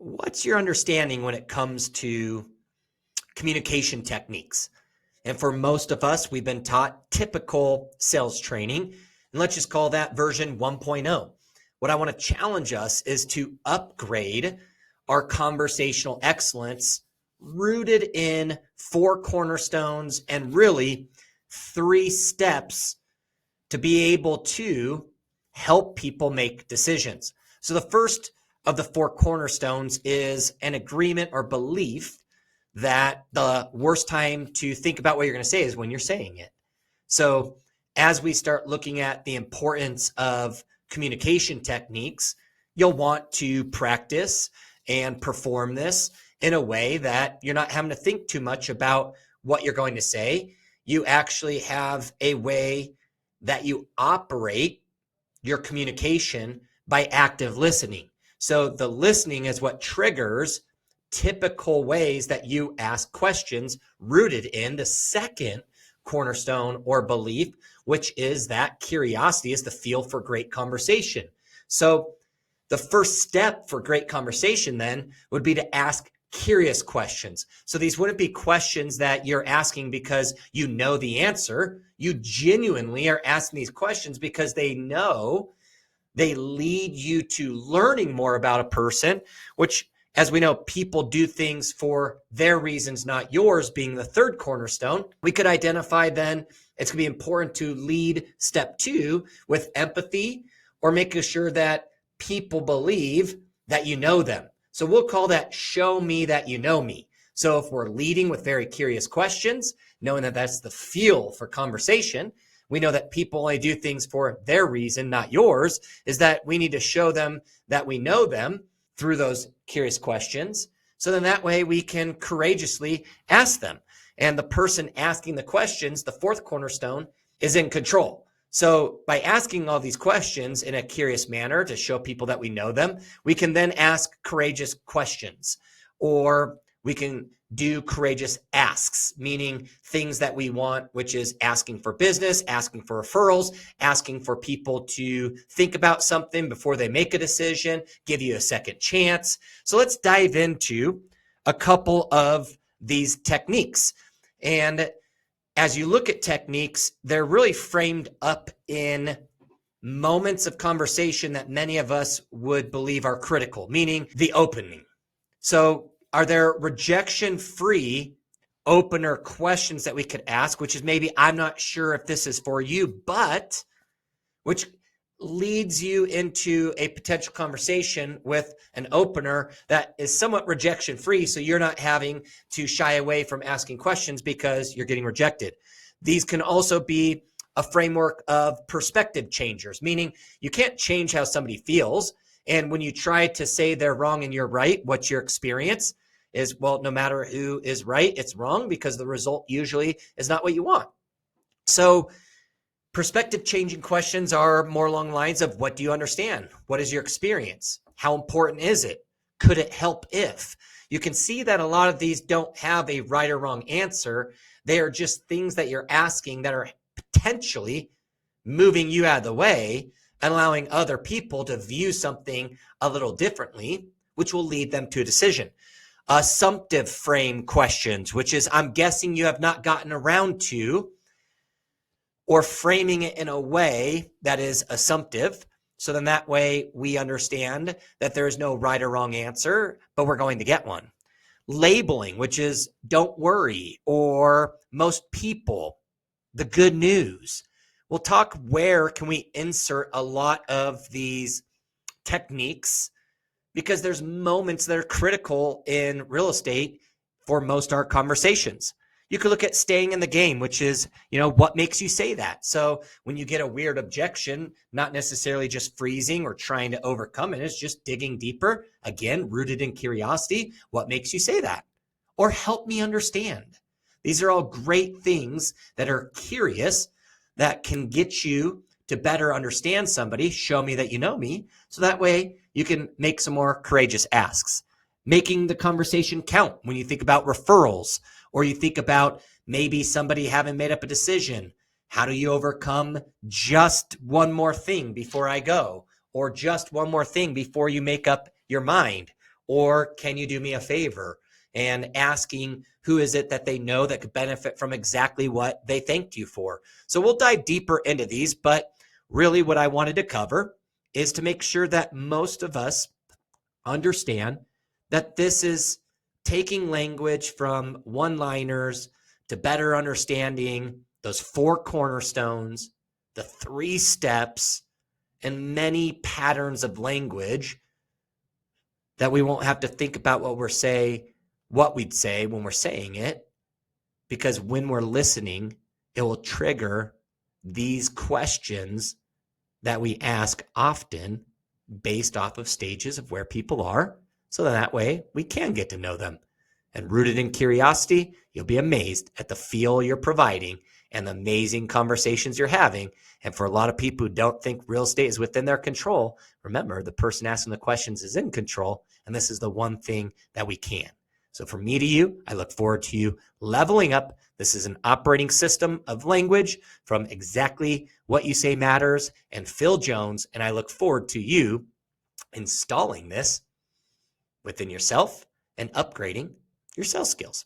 what's your understanding when it comes to communication techniques? And for most of us, we've been taught typical sales training, and let's just call that version 1.0. What I want to challenge us is to upgrade our conversational excellence rooted in 4 cornerstones and really 3 steps to be able to help people make decisions. So the first of the 4 cornerstones is an agreement or belief that the worst time to think about what you're going to say is when you're saying it. So as we start looking at the importance of communication techniques, you'll want to practice and perform this in a way that you're not having to think too much about what you're going to say. You actually have a way that you operate your communication by active listening. So the listening is what triggers typical ways that you ask questions rooted in the second cornerstone or belief, which is that curiosity is the feel for great conversation. So the first step for great conversation then would be to ask curious questions. So these wouldn't be questions that you're asking because you know the answer. You genuinely are asking these questions because they know they lead you to learning more about a person, which, as we know, people do things for their reasons, not yours, being the third cornerstone. We could identify then it's going to be important to lead step 2 with empathy or making sure that people believe that you know them. So we'll call that show me that you know me. So if we're leading with very curious questions, knowing that that's the fuel for conversation, we know that people only do things for their reason, not yours, is that we need to show them that we know them through those curious questions. So then that way we can courageously ask them. And the person asking the questions, the 4th cornerstone, is in control. So by asking all these questions in a curious manner to show people that we know them, we can then ask courageous questions, or we can do courageous asks, meaning things that we want, which is asking for business, asking for referrals, asking for people to think about something before they make a decision, give you a second chance. So let's dive into a couple of these techniques. And as you look at techniques, they're really framed up in moments of conversation that many of us would believe are critical, meaning the opening. So are there rejection-free opener questions that we could ask, which is maybe, I'm not sure if this is for you, but which leads you into a potential conversation with an opener that is somewhat rejection-free, so you're not having to shy away from asking questions because you're getting rejected. These can also be a framework of perspective changers, meaning you can't change how somebody feels. And when you try to say they're wrong and you're right, what's your experience is, well, no matter who is right, it's wrong because the result usually is not what you want. So perspective changing questions are more along the lines of, what do you understand? What is your experience? How important is it? Could it help if? You can see that a lot of these don't have a right or wrong answer. They are just things that you're asking that are potentially moving you out of the way and allowing other people to view something a little differently, which will lead them to a decision. Assumptive frame questions, which is, I'm guessing you have not gotten around to, or framing it in a way that is assumptive. So then that way we understand that there is no right or wrong answer, but we're going to get one. Labeling, which is don't worry, or most people, the good news. We'll talk where can we insert a lot of these techniques, because there's moments that are critical in real estate for most art conversations. You could look at staying in the game, which is, what makes you say that? So when you get a weird objection, not necessarily just freezing or trying to overcome it, it's just digging deeper, again, rooted in curiosity. What makes you say that? Or help me understand. These are all great things that are curious that can get you to better understand somebody. Show me that you know me. So that way you can make some more courageous asks. Making the conversation count when you think about referrals, or you think about maybe somebody having made up a decision. How do you overcome just one more thing before I go? Or just one more thing before you make up your mind? or can you do me a favor? And asking who is it that they know that could benefit from exactly what they thanked you for. So we'll dive deeper into these, but really what I wanted to cover is to make sure that most of us understand that this is taking language from one-liners to better understanding those 4 cornerstones, the 3 steps, and many patterns of language that we won't have to think about what we'd say when we're saying it, because when we're listening, it will trigger these questions that we ask often based off of stages of where people are, so that way we can get to know them. And rooted in curiosity, you'll be amazed at the feel you're providing and the amazing conversations you're having. And for a lot of people who don't think real estate is within their control, remember, the person asking the questions is in control, and this is the one thing that we can. So from me to you, I look forward to you leveling up. This is an operating system of language from Exactly What You Say Matters and Phil Jones, and I look forward to you installing this within yourself and upgrading your sales skills.